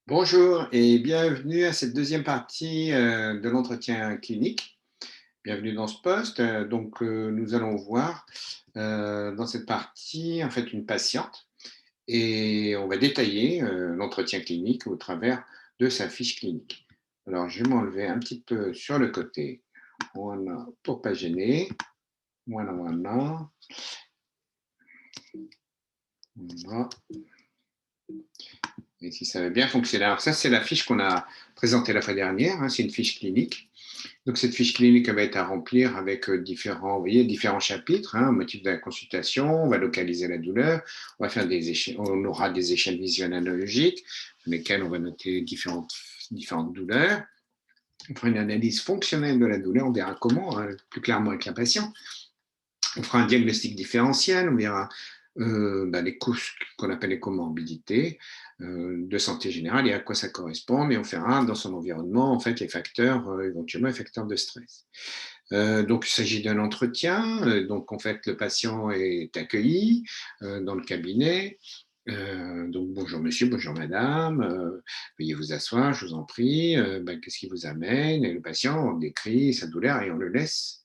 Bonjour et bienvenue à cette deuxième partie de l'entretien clinique. Bienvenue dans ce poste. Nous allons voir dans cette partie en fait une patiente et on va détailler l'entretien clinique au travers de sa fiche clinique. Alors, je vais m'enlever un petit peu sur le côté, voilà, pour pas gêner. Voilà, voilà. Voilà. Et si ça va bien fonctionner. Alors ça, c'est la fiche qu'on a présentée la fois dernière, hein, c'est une fiche clinique. Donc, cette fiche clinique va être à remplir avec différents, vous voyez, différents chapitres, hein, motif de la consultation, on va localiser la douleur, on va faire des échelles, on aura des échelles visuelles analogiques, sur lesquelles on va noter différentes douleurs. On fera une analyse fonctionnelle de la douleur, on verra comment, hein, plus clairement avec la patient. On fera un diagnostic différentiel, on verra les causes qu'on appelle les comorbidités de santé générale et à quoi ça correspond, et on fera dans son environnement en fait les facteurs, éventuellement les facteurs de stress. Donc il s'agit d'un entretien, donc en fait le patient est accueilli dans le cabinet. Donc bonjour monsieur, bonjour madame, veuillez vous asseoir, je vous en prie, qu'est-ce qui vous amène? Et le patient on décrit sa douleur et on le laisse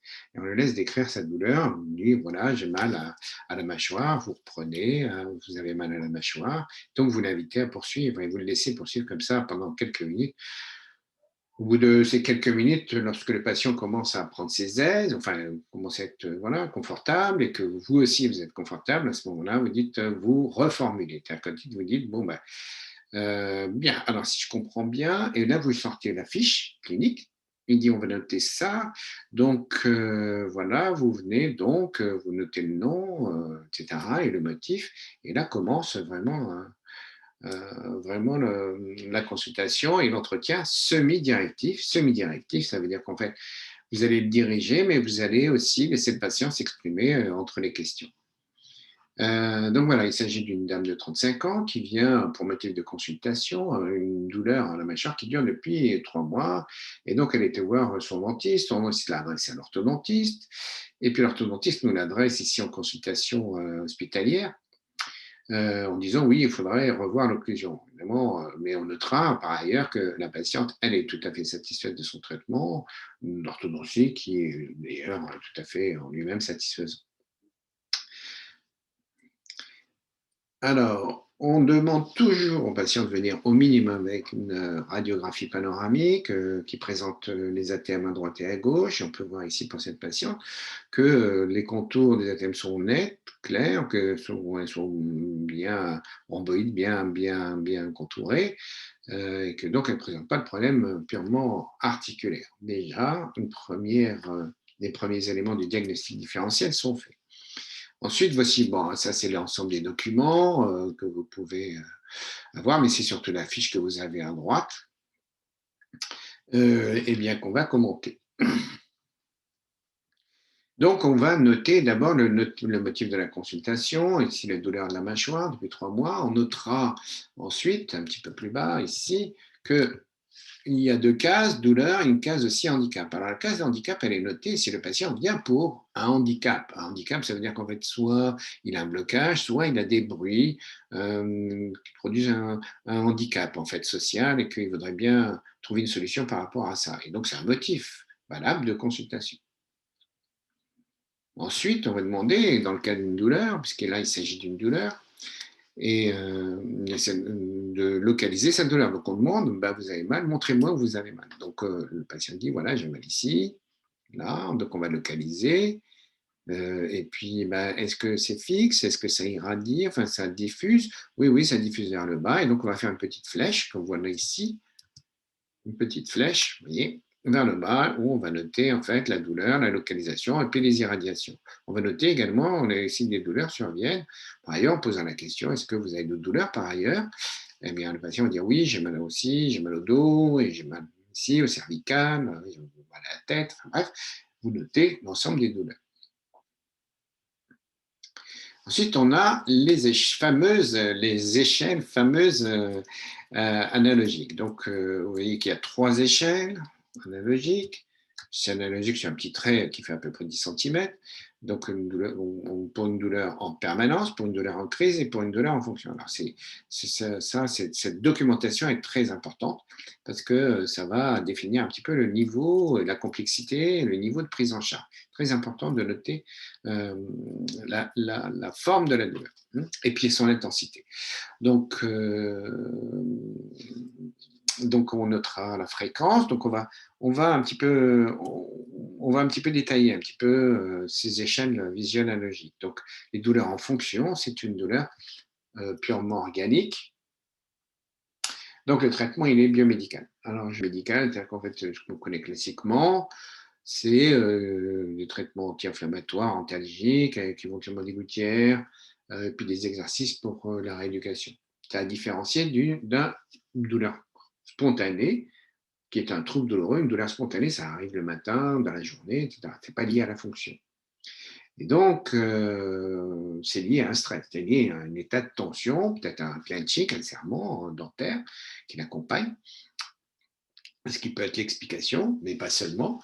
décrire sa douleur. On dit voilà, j'ai mal à la mâchoire, vous reprenez, vous avez mal à la mâchoire. Donc vous l'invitez à poursuivre et vous le laissez poursuivre comme ça pendant quelques minutes. Au bout de ces quelques minutes, lorsque le patient commence à prendre ses aises, enfin, commence à être voilà, confortable et que vous aussi vous êtes confortable, à ce moment-là, vous dites, vous reformulez. C'est-à-dire que vous dites, bon, bien, alors si je comprends bien, et là vous sortez la fiche clinique, il dit on va noter ça, donc voilà, vous venez donc, vous notez le nom, etc., et le motif, et là commence vraiment vraiment la consultation et l'entretien semi-directif. Semi-directif, ça veut dire qu'en fait, vous allez le diriger, mais vous allez aussi laisser le patient s'exprimer entre les questions. Donc voilà, il s'agit d'une dame de 35 ans qui vient pour motif de consultation, une douleur à la mâchoire qui dure depuis 3 mois. Et donc, elle était voir son dentiste, on aussi l'adresse à l'orthodontiste. Et puis, l'orthodontiste nous l'adresse ici en consultation hospitalière en disant oui, il faudrait revoir l'occlusion. Évidemment, mais on notera par ailleurs que la patiente, elle est tout à fait satisfaite de son traitement, l'orthodontie qui est d'ailleurs tout à fait en lui-même satisfaisant. Alors, on demande toujours aux patients de venir au minimum avec une radiographie panoramique qui présente les ATM à droite et à gauche. Et on peut voir ici pour cette patiente que les contours des ATM sont nets, clairs, que elles sont bien rhomboïdes, bien contourés, et que donc elles ne présentent pas de problème purement articulaire. Déjà, les premiers éléments du diagnostic différentiel sont faits. Ensuite, voici, bon, ça c'est l'ensemble des documents que vous pouvez avoir, mais c'est surtout la fiche que vous avez à droite, et bien qu'on va commenter. Donc, on va noter d'abord le motif de la consultation, ici la douleur de la mâchoire depuis 3 mois. On notera ensuite, un petit peu plus bas ici, que il y a 2 cases, douleur et une case aussi handicap. Alors la case de handicap, elle est notée si le patient vient pour un handicap. Un handicap, ça veut dire qu'en fait, soit il a un blocage, soit il a des bruits qui produisent un handicap en fait social et qu'il voudrait bien trouver une solution par rapport à ça. Et donc c'est un motif valable de consultation. Ensuite, on va demander, dans le cas d'une douleur, puisque là il s'agit d'une douleur, et de localiser cette douleur. Donc on demande, bah, vous avez mal, montrez-moi où vous avez mal. Donc le patient dit, voilà, j'ai mal ici, là, donc on va localiser. Et puis, bah, est-ce que c'est fixe? Est-ce que ça irradie? Enfin, ça diffuse? Oui, oui, ça diffuse vers le bas. Et donc on va faire une petite flèche, comme voilà ici, une petite flèche, vous voyez, vers le bas, où on va noter en fait la douleur, la localisation et puis les irradiations. On va noter également, on a ici des douleurs surviennent. Par ailleurs, en posant la question, est-ce que vous avez d'autres douleurs par ailleurs? Eh bien, le patient va dire oui, j'ai mal aussi, j'ai mal au dos, et j'ai mal ici, au cervical, j'ai mal à la tête, enfin bref, vous notez l'ensemble des douleurs. Ensuite, on a les échelles fameuses analogiques. Donc, vous voyez qu'il y a 3 échelles analogiques. c'est analogique sur un petit trait qui fait à peu près 10 centimètres. Donc, pour une douleur en permanence, pour une douleur en crise et pour une douleur en fonction. Alors, cette documentation est très importante parce que ça va définir un petit peu le niveau, la complexité, le niveau de prise en charge. Très important de noter euh, la forme de la douleur, hein, et puis son intensité. Donc, on notera la fréquence. Donc, on va un petit peu, on va un petit peu détailler un petit peu ces échelles visuelles-analogiques. Donc, les douleurs en fonction, c'est une douleur purement organique. Donc, le traitement, il est biomédical. Alors, médical, c'est-à-dire qu'en fait, ce qu'on connaît classiquement, c'est des traitements anti-inflammatoires, antalgiques, avec éventuellement des gouttières, puis des exercices pour la rééducation. C'est à différencier d'une douleur spontanée, qui est un trouble douloureux. Une douleur spontanée, ça arrive le matin, dans la journée, etc. Ce n'est pas lié à la fonction. Et donc, c'est lié à un stress, c'est lié à un état de tension, peut-être un clenching, un serrement dentaire qui l'accompagne, ce qui peut être l'explication, mais pas seulement.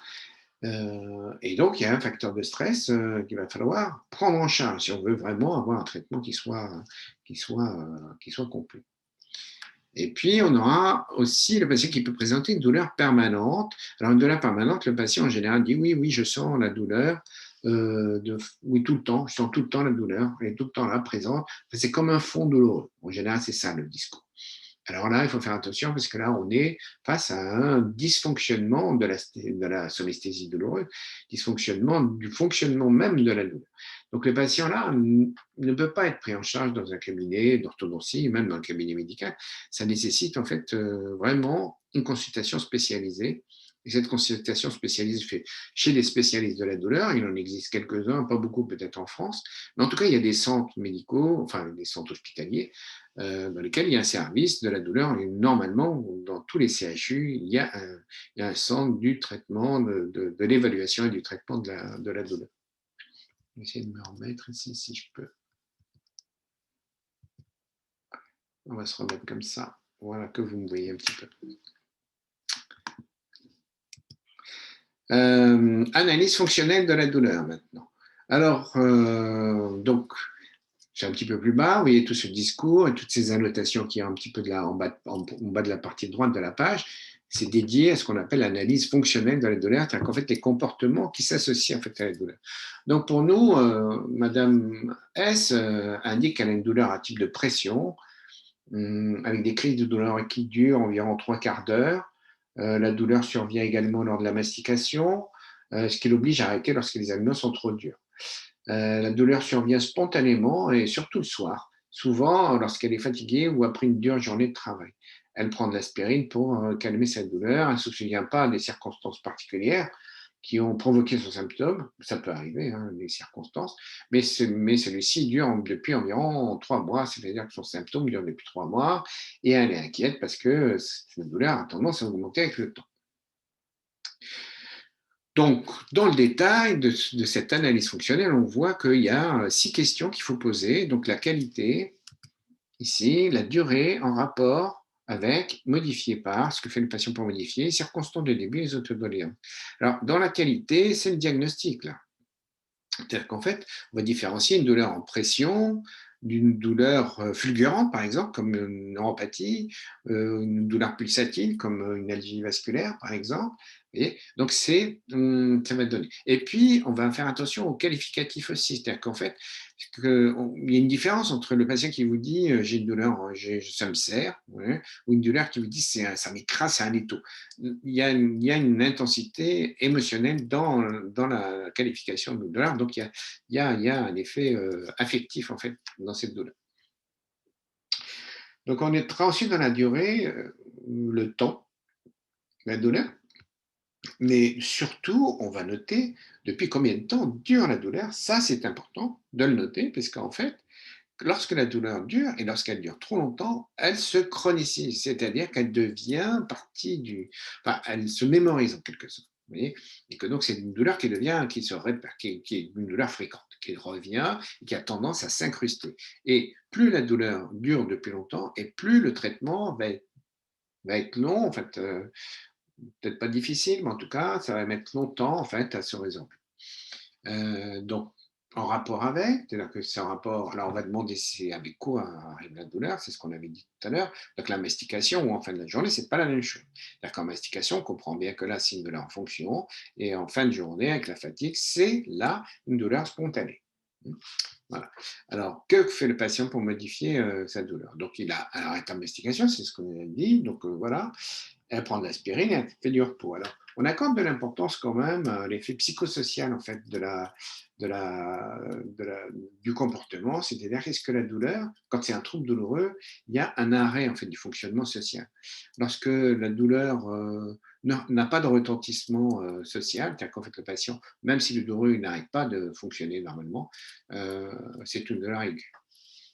Et donc, il y a un facteur de stress qu'il va falloir prendre en charge si on veut vraiment avoir un traitement qui soit complet. Et puis, on aura aussi le patient qui peut présenter une douleur permanente. Alors, une douleur permanente, le patient en général dit oui, oui, je sens la douleur, oui, tout le temps, je sens tout le temps la douleur, elle est tout le temps là, présente. Enfin, c'est comme un fond douloureux. En général, c'est ça le discours. Alors là, il faut faire attention parce que là, on est face à un dysfonctionnement de la somesthésie douloureuse, dysfonctionnement du fonctionnement même de la douleur. Donc, le patient-là ne peut pas être pris en charge dans un cabinet d'orthodontie, même dans le cabinet médical. Ça nécessite en fait vraiment une consultation spécialisée. Et cette consultation spécialisée fait chez des spécialistes de la douleur. Il en existe quelques-uns, pas beaucoup peut-être en France, mais en tout cas, il y a des centres médicaux, enfin des centres hospitaliers, dans lesquels il y a un service de la douleur. Et normalement, dans tous les CHU, il y a un centre du traitement, de l'évaluation et du traitement de la douleur. Je vais essayer de me remettre ici si je peux. On va se remettre comme ça. Voilà, que vous me voyez un petit peu. Analyse fonctionnelle de la douleur maintenant. Alors, donc, c'est un petit peu plus bas, vous voyez tout ce discours et toutes ces annotations qui sont un petit peu en bas de la partie droite de la page. C'est dédié à ce qu'on appelle l'analyse fonctionnelle de la douleur, c'est-à-dire qu'en fait, les comportements qui s'associent en fait à la douleur. Donc, pour nous, Madame S indique qu'elle a une douleur à type de pression, avec des crises de douleur qui durent environ 3/4 d'heure. La douleur survient également lors de la mastication, ce qui l'oblige à arrêter lorsque les aliments sont trop durs. La douleur survient spontanément et surtout le soir, souvent lorsqu'elle est fatiguée ou après une dure journée de travail. Elle prend de l'aspirine pour calmer sa douleur. Elle ne se souvient pas des circonstances particulières qui ont provoqué son symptôme. Ça peut arriver, hein, des circonstances, mais celui-ci dure depuis environ 3 mois, c'est-à-dire que son symptôme dure depuis 3 mois et elle est inquiète parce que cette douleur a tendance à augmenter avec le temps. Donc, dans le détail de cette analyse fonctionnelle, on voit qu'il y a 6 questions qu'il faut poser. Donc, la qualité, ici, la durée en rapport avec, modifié par, ce que fait le patient pour modifier, les circonstances de début et les autodoléances. Alors, dans la qualité, c'est le diagnostic, là. C'est-à-dire qu'en fait, on va différencier une douleur en pression d'une douleur fulgurante, par exemple, comme une neuropathie, une douleur pulsatile, comme une algie vasculaire, par exemple. Et donc, ça va donner. Et puis, on va faire attention aux qualificatifs aussi. C'est-à-dire qu'en fait, il y a une différence entre le patient qui vous dit j'ai une douleur, ça me serre, ouais, ou une douleur qui vous dit ça m'écrase, c'est un étau. Il y a une intensité émotionnelle dans la qualification de douleur. Donc, il y a un effet affectif, en fait, dans cette douleur. Donc, on est ensuite dans la durée, le temps, la douleur. Mais surtout, on va noter depuis combien de temps dure la douleur. Ça, c'est important de le noter, puisqu'en fait, lorsque la douleur dure et lorsqu'elle dure trop longtemps, elle se chronicise, c'est-à-dire qu'elle devient partie enfin, elle se mémorise en quelque sorte. Vous voyez, et que donc c'est une douleur qui devient, qui est une douleur fréquente, qui revient, et qui a tendance à s'incruster. Et plus la douleur dure depuis longtemps, et plus le traitement va être long, en fait, peut-être pas difficile, mais en tout cas, ça va mettre longtemps en fait à se résorber. Donc, en rapport avec, c'est-à-dire que c'est en rapport. Alors, on va demander c'est avec quoi arrive la douleur, c'est ce qu'on avait dit tout à l'heure. Donc, la mastication ou en fin de la journée, c'est pas la même chose. C'est-à-dire qu'en mastication, on comprend bien que là, c'est une douleur en fonction, et en fin de journée, avec la fatigue, c'est là une douleur spontanée. Voilà. Alors, que fait le patient pour modifier sa douleur? Donc, il a un arrêt de mastication, c'est ce qu'on a dit. Donc, voilà, elle prend de l'aspirine et elle fait du repos. Alors, on accorde de l'importance quand même à l'effet psychosocial en fait du comportement, c'est-à-dire qu'est-ce que la douleur, quand c'est un trouble douloureux, il y a un arrêt en fait du fonctionnement social. Lorsque la douleur n'a pas de retentissement social, c'est-à-dire qu'en fait le patient, même si le douloureux n'arrête pas de fonctionner normalement, c'est une douleur aiguë.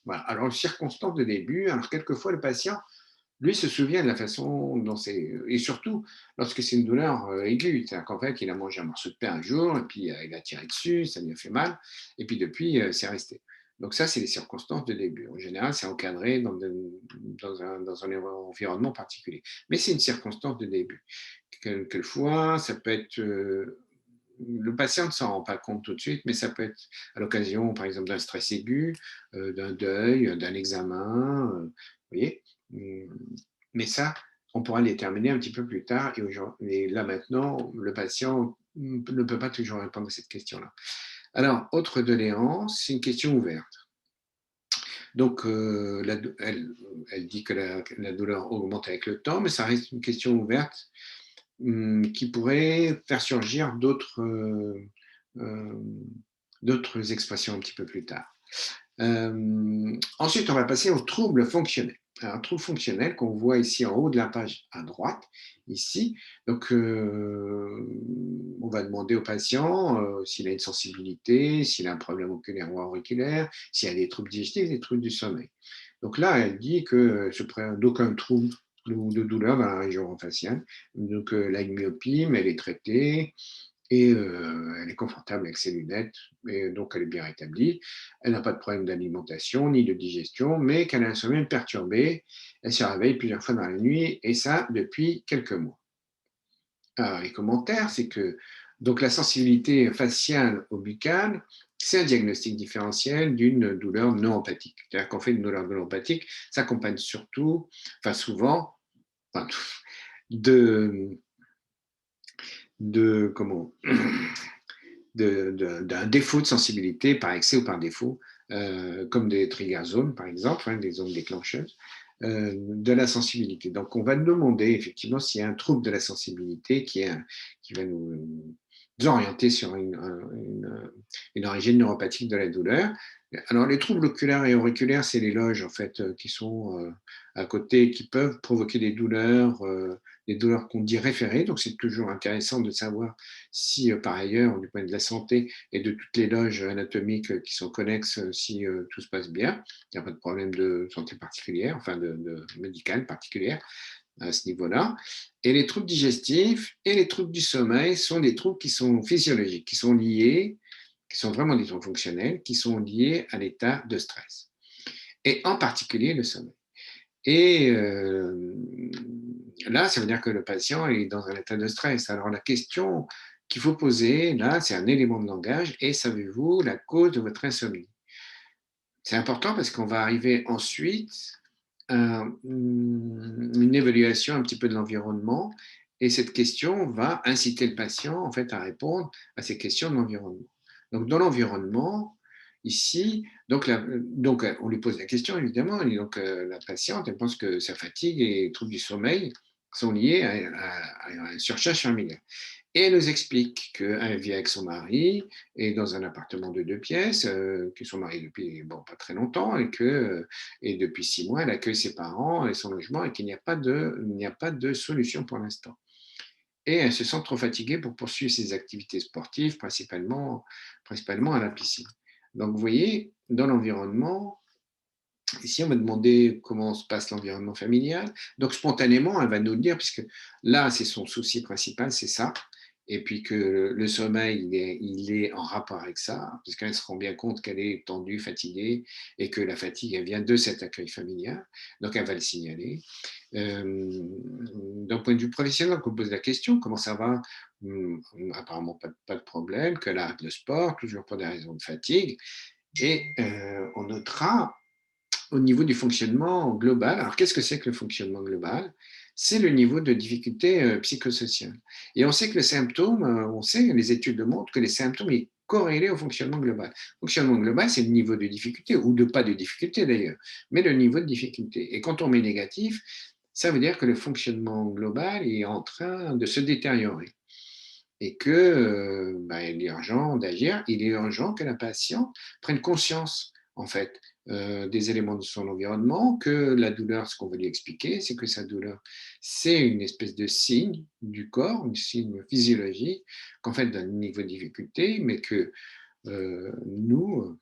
Voilà. Alors, circonstance de début, alors quelquefois le patient lui se souvient de la façon dont c'est, et surtout lorsque c'est une douleur aiguë, c'est-à-dire qu'en fait, il a mangé un morceau de pain un jour, et puis il a tiré dessus, ça lui a fait mal, et puis depuis, c'est resté. Donc ça, c'est les circonstances de début. En général, c'est encadré dans un environnement particulier. Mais c'est une circonstance de début. Quelquefois, ça peut être le patient ne s'en rend pas compte tout de suite, mais ça peut être à l'occasion, par exemple, d'un stress aigu, d'un deuil, d'un examen, vous voyez. Mais ça, on pourra le déterminer un petit peu plus tard. Et là maintenant, le patient ne peut pas toujours répondre à cette question-là. Alors, autre doléance, c'est une question ouverte. Donc, elle dit que la douleur augmente avec le temps, mais ça reste une question ouverte qui pourrait faire surgir euh, d'autres expressions un petit peu plus tard. Ensuite, on va passer aux troubles fonctionnels. Alors, un trouble fonctionnel qu'on voit ici en haut de la page à droite, ici. Donc, on va demander au patient s'il a une sensibilité, s'il a un problème oculaire ou auriculaire, s'il y a des troubles digestifs, des troubles du sommeil. Donc là, elle dit que d'aucun trouble ou de douleur dans la région faciale. Donc, la myopie, mais elle est traitée et elle est confortable avec ses lunettes, et donc elle est bien rétablie. Elle n'a pas de problème d'alimentation ni de digestion, mais qu'elle a un sommeil perturbé. Elle se réveille plusieurs fois dans la nuit, et ça depuis quelques mois. Alors, les commentaires, c'est que donc la sensibilité faciale au buccal, c'est un diagnostic différentiel d'une douleur non empathique. C'est-à-dire qu'en fait, une douleur non empathique s'accompagne surtout, enfin souvent, enfin, de, comment d'un défaut de sensibilité par excès ou par défaut, comme des trigger zones, par exemple, des zones déclencheuses, de la sensibilité. Donc, on va demander effectivement s'il y a un trouble de la sensibilité qui va nous orienter sur une origine neuropathique de la douleur. Alors, les troubles oculaires et auriculaires, c'est les loges en fait qui sont à côté, qui peuvent provoquer des douleurs qu'on dit référées. Donc, c'est toujours intéressant de savoir si par ailleurs, du point de vue de la santé et de toutes les loges anatomiques qui sont connexes, si tout se passe bien, il n'y a pas de problème de santé particulière, enfin de médicale particulière à ce niveau-là. Et les troubles digestifs et les troubles du sommeil sont des troubles qui sont physiologiques, qui sont liés, qui sont vraiment des troubles fonctionnels, qui sont liés à l'état de stress. Et en particulier le sommeil. Et là, ça veut dire que le patient est dans un état de stress. Alors la question qu'il faut poser, là, c'est un élément de langage. Et savez-vous la cause de votre insomnie? C'est important parce qu'on va arriver ensuite à une évaluation un petit peu de l'environnement. Et cette question va inciter le patient en fait à répondre à ces questions de l'environnement. Donc dans l'environnement, ici, donc on lui pose la question évidemment, et donc la patiente, elle pense que sa fatigue et les troubles du sommeil sont liés à une surcharge familiale. Et elle nous explique qu'elle vit avec son mari et dans un appartement de 2 pièces, que son mari depuis bon, pas très longtemps, et depuis 6 mois, elle accueille ses parents et son logement, et qu'il n'y a pas de solution pour l'instant. Et elle se sent trop fatiguée pour poursuivre ses activités sportives, principalement à la piscine. Donc vous voyez, dans l'environnement, ici on va demander comment se passe l'environnement familial. Donc spontanément, elle va nous le dire, puisque là c'est son souci principal, c'est ça. et puis que le sommeil, il est en rapport avec ça, parce qu'elle se rend bien compte qu'elle est tendue, fatiguée, et que la fatigue, elle vient de cet accueil familial, donc elle va le signaler. D'un point de vue professionnel, on pose la question, comment ça va? Apparemment pas de problème, qu'elle arrête le sport, toujours pour des raisons de fatigue, et on notera au niveau du fonctionnement global. Alors, qu'est-ce que c'est que le fonctionnement global? C'est le niveau de difficulté psychosociale. Et on sait que le symptôme, on sait, les études le montrent, que les symptômes sont corrélés au fonctionnement global. Le fonctionnement global, c'est le niveau de difficulté, ou de pas de difficulté d'ailleurs, mais le niveau de difficulté. Et quand on met négatif, ça veut dire que le fonctionnement global est en train de se détériorer et que il est urgent d'agir, il est urgent que la patiente prenne conscience, en fait, des éléments de son environnement, que la douleur, ce qu'on veut lui expliquer, c'est que sa douleur, c'est une espèce de signe du corps, un signe physiologique, qu'en fait, d'un niveau de difficulté, mais que nous,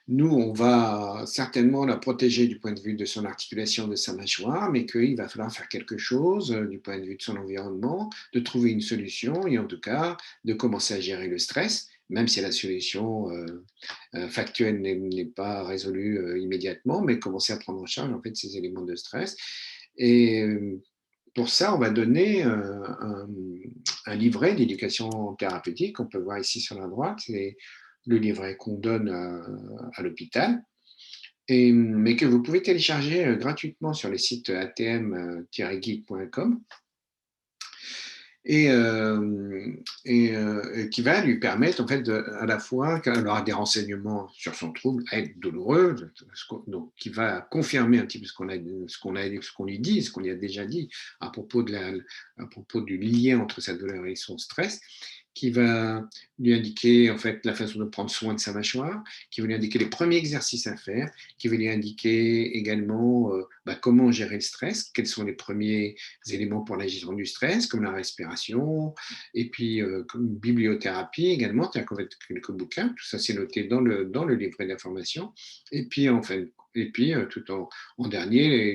on va certainement la protéger du point de vue de son articulation, de sa mâchoire, mais qu'il va falloir faire quelque chose du point de vue de son environnement, de trouver une solution et en tout cas de commencer à gérer le stress, même si la solution factuelle n'est pas résolue immédiatement, mais commencer à prendre en charge en fait ces éléments de stress. Et pour ça, on va donner un livret d'éducation thérapeutique qu'on peut voir ici sur la droite. C'est le livret qu'on donne à l'hôpital, mais que vous pouvez télécharger gratuitement sur le site atm-guide.com et qui va lui permettre en fait à la fois qu'elle aura des renseignements sur son trouble être douloureux, donc qui va confirmer un petit peu ce qu'on lui dit, ce qu'on lui a déjà dit à propos à propos du lien entre sa douleur et son stress, qui va lui indiquer en fait la façon de prendre soin de sa mâchoire, qui va lui indiquer les premiers exercices à faire, qui va lui indiquer également comment gérer le stress, quels sont les premiers éléments pour la gestion du stress, comme la respiration, et puis comme une bibliothérapie également, c'est-à-dire qu'on va quelques bouquins, tout ça c'est noté dans le livret d'information, et puis tout en dernier,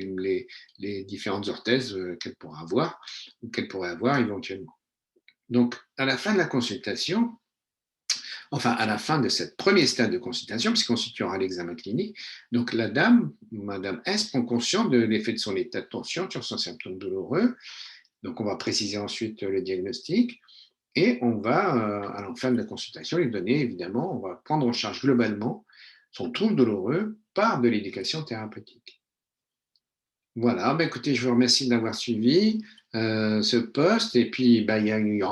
les différentes orthèses qu'elle pourra avoir, ou qu'elle pourrait avoir éventuellement. Donc, à la fin de la consultation, enfin, à la fin de cette premier stade de consultation, puisqu'ensuite il y aura l'examen clinique, donc la dame, Madame S, prend conscience de l'effet de son état de tension sur son symptôme douloureux. Donc, on va préciser ensuite le diagnostic et on va, à la fin de la consultation, lui donner, évidemment, on va prendre en charge globalement son trouble douloureux par de l'éducation thérapeutique. Voilà, écoutez, je vous remercie d'avoir suivi ce post et puis il y aura